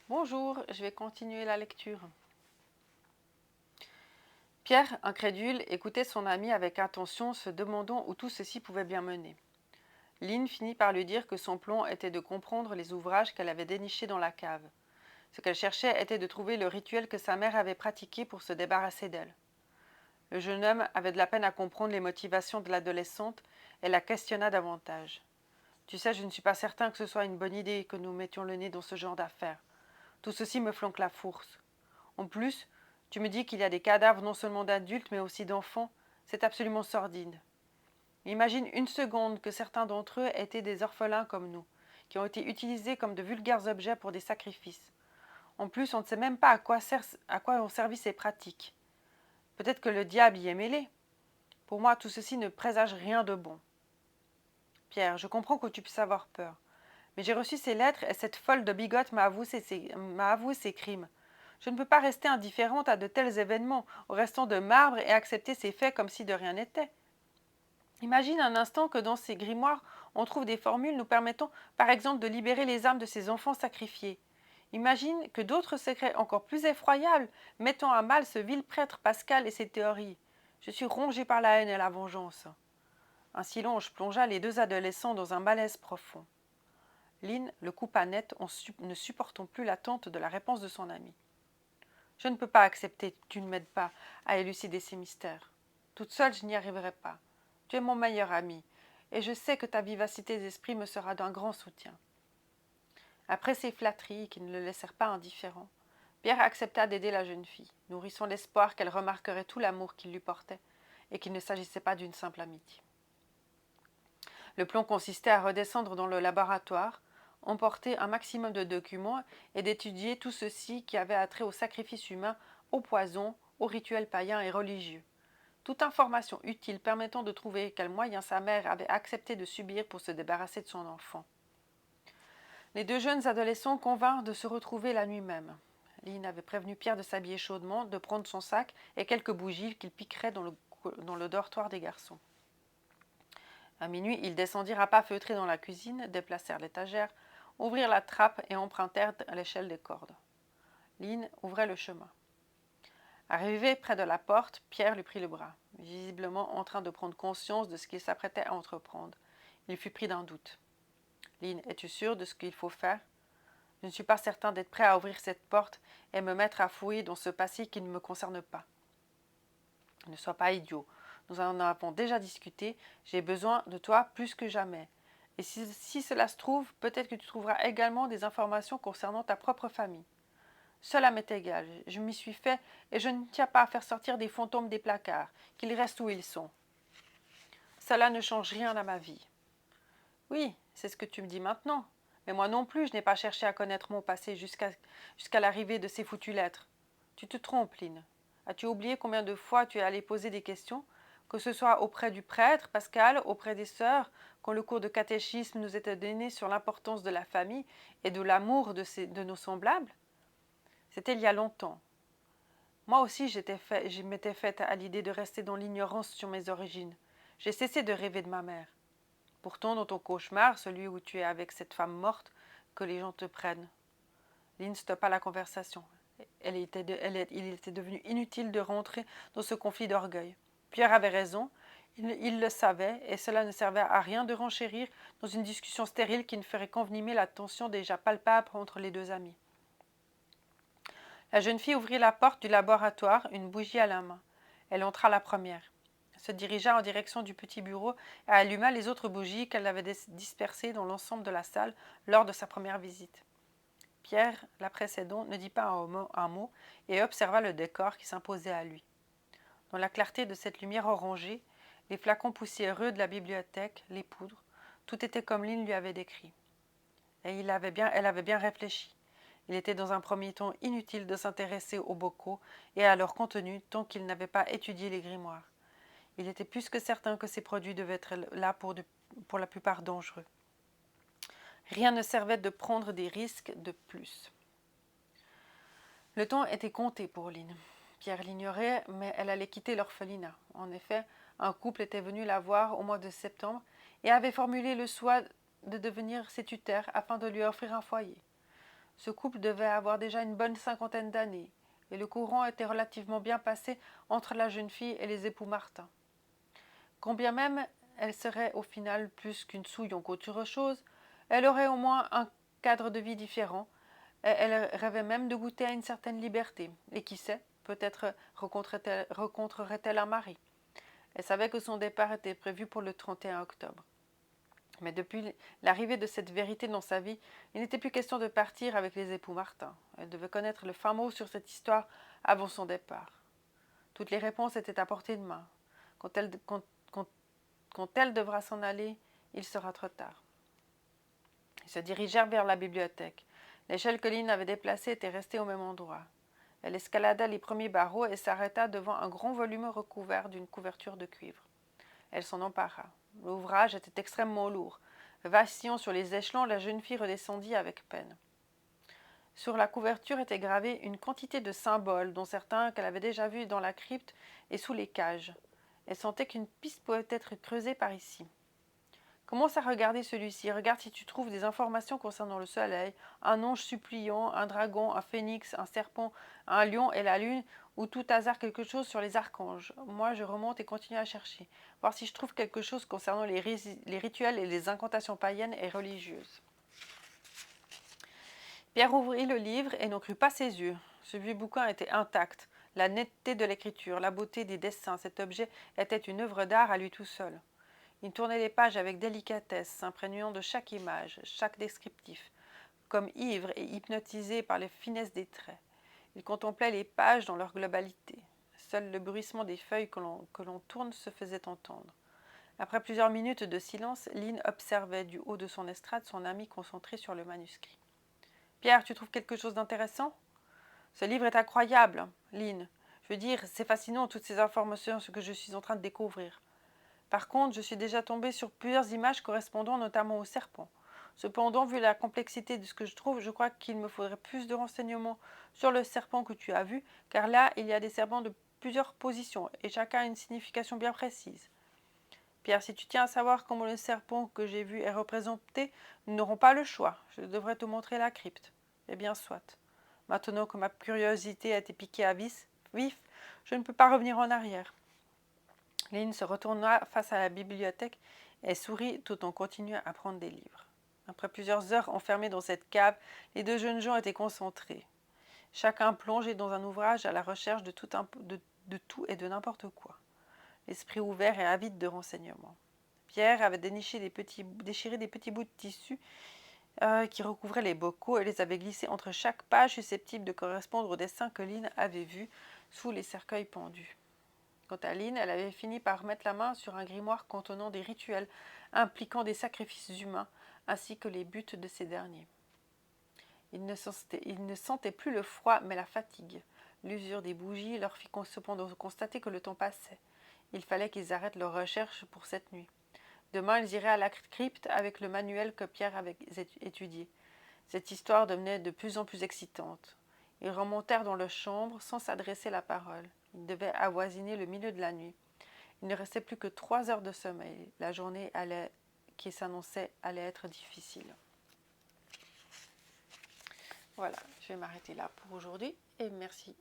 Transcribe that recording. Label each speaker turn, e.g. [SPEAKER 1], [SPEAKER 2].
[SPEAKER 1] Bonjour, je vais continuer la lecture. Pierre, incrédule, écoutait son ami avec attention, se demandant où tout ceci pouvait bien mener. Lynn finit par lui dire que son plan était de comprendre les ouvrages qu'elle avait dénichés dans la cave. Ce qu'elle cherchait était de trouver le rituel que sa mère avait pratiqué pour se débarrasser d'elle. Le jeune homme avait de la peine à comprendre les motivations de l'adolescente et la questionna davantage. Tu sais, je ne suis pas certain que ce soit une bonne idée que nous mettions le nez dans ce genre d'affaires. Tout ceci me flanque la fourche. En plus, tu me dis qu'il y a des cadavres non seulement d'adultes mais aussi d'enfants. C'est absolument sordide. Imagine une seconde que certains d'entre eux étaient des orphelins comme nous, qui ont été utilisés comme de vulgaires objets pour des sacrifices. En plus, on ne sait même pas à quoi ont servi ces pratiques. Peut-être que le diable y est mêlé. Pour moi, tout ceci ne présage rien de bon. Pierre, je comprends que tu puisses avoir peur. Mais j'ai reçu ces lettres et cette folle de bigote m'a avoué ses crimes. Je ne peux pas rester indifférente à de tels événements, au restant de marbre et accepter ces faits comme si de rien n'était. Imagine un instant que dans ces grimoires, on trouve des formules nous permettant, par exemple, de libérer les âmes de ces enfants sacrifiés. Imagine que d'autres secrets encore plus effroyables mettant à mal ce vil prêtre Pascal et ses théories. Je suis rongée par la haine et la vengeance. Un silence plongea les deux adolescents dans un malaise profond. Lynn le coupa net ne supportant plus l'attente de la réponse de son ami. Je ne peux pas accepter que tu ne m'aides pas à élucider ces mystères. Toute seule, je n'y arriverai pas. Tu es mon meilleur ami, et je sais que ta vivacité d'esprit me sera d'un grand soutien. Après ces flatteries qui ne le laissèrent pas indifférent, Pierre accepta d'aider la jeune fille, nourrissant l'espoir qu'elle remarquerait tout l'amour qu'il lui portait, et qu'il ne s'agissait pas d'une simple amitié. Le plan consistait à redescendre dans le laboratoire, emporter un maximum de documents et d'étudier tout ceci qui avait attrait au sacrifice humain, au poison, aux rituels païens et religieux. Toute information utile permettant de trouver quels moyens sa mère avait accepté de subir pour se débarrasser de son enfant. Les deux jeunes adolescents convinrent de se retrouver la nuit même. Lynn avait prévenu Pierre de s'habiller chaudement, de prendre son sac et quelques bougies qu'il piquerait dans le dortoir des garçons. À minuit, ils descendirent à pas feutrés dans la cuisine, déplacèrent l'étagère, ouvrirent la trappe et empruntèrent l'échelle des cordes. Lynn ouvrait le chemin. Arrivé près de la porte, Pierre lui prit le bras, visiblement en train de prendre conscience de ce qu'il s'apprêtait à entreprendre. Il fut pris d'un doute. Lynn, es-tu sûre de ce qu'il faut faire? Je ne suis pas certain d'être prêt à ouvrir cette porte et me mettre à fouiller dans ce passé qui ne me concerne pas. Ne sois pas idiot. Nous en avons déjà discuté. J'ai besoin de toi plus que jamais. Et si cela se trouve, peut-être que tu trouveras également des informations concernant ta propre famille. Cela m'est égal. Je m'y suis fait et je ne tiens pas à faire sortir des fantômes des placards, qu'ils restent où ils sont. Cela ne change rien à ma vie. Oui, c'est ce que tu me dis maintenant. Mais moi non plus, je n'ai pas cherché à connaître mon passé jusqu'à l'arrivée de ces foutues lettres. Tu te trompes, Lynn. As-tu oublié combien de fois tu es allé poser des questions, que ce soit auprès du prêtre, Pascal, auprès des sœurs, quand le cours de catéchisme nous était donné sur l'importance de la famille et de l'amour de nos semblables? C'était il y a longtemps. Moi aussi, je m'étais faite à l'idée de rester dans l'ignorance sur mes origines. J'ai cessé de rêver de ma mère. Pourtant, dans ton cauchemar, celui où tu es avec cette femme morte, que les gens te prennent. Lynn stoppa la conversation. Il était devenu inutile de rentrer dans ce conflit d'orgueil. Pierre avait raison, il le savait, et cela ne servait à rien de renchérir dans une discussion stérile qui ne ferait qu'envenimer la tension déjà palpable entre les deux amis. La jeune fille ouvrit la porte du laboratoire, une bougie à la main. Elle entra la première. Elle se dirigea en direction du petit bureau et alluma les autres bougies qu'elle avait dispersées dans l'ensemble de la salle lors de sa première visite. Pierre, la précédant, ne dit pas un mot et observa le décor qui s'imposait à lui. Dans la clarté de cette lumière orangée, les flacons poussiéreux de la bibliothèque, les poudres, tout était comme Lynn lui avait décrit. Et elle avait bien réfléchi. Il était dans un premier temps inutile de s'intéresser aux bocaux et à leur contenu tant qu'il n'avait pas étudié les grimoires. Il était plus que certain que ces produits devaient être là pour la plupart dangereux. Rien ne servait de prendre des risques de plus. Le temps était compté pour Lynn. Pierre l'ignorait, mais elle allait quitter l'orphelinat. En effet, un couple était venu la voir au mois de septembre et avait formulé le souhait de devenir ses tuteurs afin de lui offrir un foyer. Ce couple devait avoir déjà une bonne cinquantaine d'années, et le courant était relativement bien passé entre la jeune fille et les époux Martin. Quand bien même elle serait au final plus qu'une souillon qu'autre chose, elle aurait au moins un cadre de vie différent, et elle rêvait même de goûter à une certaine liberté, et qui sait, peut-être rencontrerait-elle un mari. Elle savait que son départ était prévu pour le 31 octobre. Mais depuis l'arrivée de cette vérité dans sa vie, il n'était plus question de partir avec les époux Martin. Elle devait connaître le fin mot sur cette histoire avant son départ. Toutes les réponses étaient à portée de main. Quand elle devra s'en aller, il sera trop tard. Ils se dirigèrent vers la bibliothèque. L'échelle que Lynn avait déplacée était restée au même endroit. Elle escalada les premiers barreaux et s'arrêta devant un grand volume recouvert d'une couverture de cuivre. Elle s'en empara. L'ouvrage était extrêmement lourd. Vacillant sur les échelons, la jeune fille redescendit avec peine. Sur la couverture était gravée une quantité de symboles, dont certains qu'elle avait déjà vus dans la crypte et sous les cages. Elle sentait qu'une piste pouvait être creusée par ici. Commence à regarder celui-ci. Regarde si tu trouves des informations concernant le soleil, un ange suppliant, un dragon, un phénix, un serpent, un lion et la lune, ou tout hasard quelque chose sur les archanges. Moi, je remonte et continue à chercher, voir si je trouve quelque chose concernant les rituels et les incantations païennes et religieuses. Pierre ouvrit le livre et n'en crut pas ses yeux. Ce vieux bouquin était intact. La netteté de l'écriture, la beauté des dessins, cet objet était une œuvre d'art à lui tout seul. Il tournait les pages avec délicatesse, s'imprégnant de chaque image, chaque descriptif, comme ivre et hypnotisé par les finesses des traits. Il contemplait les pages dans leur globalité. Seul le bruissement des feuilles que l'on tourne se faisait entendre. Après plusieurs minutes de silence, Lynn observait du haut de son estrade son ami concentré sur le manuscrit. « Pierre, tu trouves quelque chose d'intéressant ?»« Ce livre est incroyable, Lynn. Je veux dire, c'est fascinant toutes ces informations que je suis en train de découvrir. Par contre, je suis déjà tombée sur plusieurs images correspondant notamment au serpent. Cependant, vu la complexité de ce que je trouve, je crois qu'il me faudrait plus de renseignements sur le serpent que tu as vu, car là, il y a des serpents de plusieurs positions, et chacun a une signification bien précise. Pierre, si tu tiens à savoir comment le serpent que j'ai vu est représenté, nous n'aurons pas le choix. Je devrais te montrer la crypte. Eh bien, soit. Maintenant que ma curiosité a été piquée à vif, je ne peux pas revenir en arrière. Lynn se retourna face à la bibliothèque et sourit tout en continuant à prendre des livres. Après plusieurs heures enfermés dans cette cave, les deux jeunes gens étaient concentrés. Chacun plongé dans un ouvrage à la recherche de tout et de n'importe quoi. L'esprit ouvert et avide de renseignements. Pierre avait déchiré des petits bouts de tissu qui recouvraient les bocaux et les avait glissés entre chaque page susceptible de correspondre au dessin que Lynn avait vu sous les cercueils pendus. Quant à Lynn, elle avait fini par mettre la main sur un grimoire contenant des rituels impliquant des sacrifices humains, ainsi que les buts de ces derniers. Il ne sentait plus le froid, mais la fatigue. L'usure des bougies leur fit cependant constater que le temps passait. Il fallait qu'ils arrêtent leurs recherches pour cette nuit. Demain, ils iraient à la crypte avec le manuel que Pierre avait étudié. Cette histoire devenait de plus en plus excitante. Ils remontèrent dans leur chambre sans s'adresser la parole. Ils devaient avoisiner le milieu de la nuit. Il ne restait plus que 3 heures de sommeil. La journée qui s'annonçait allait être difficile. Voilà, je vais m'arrêter là pour aujourd'hui et merci.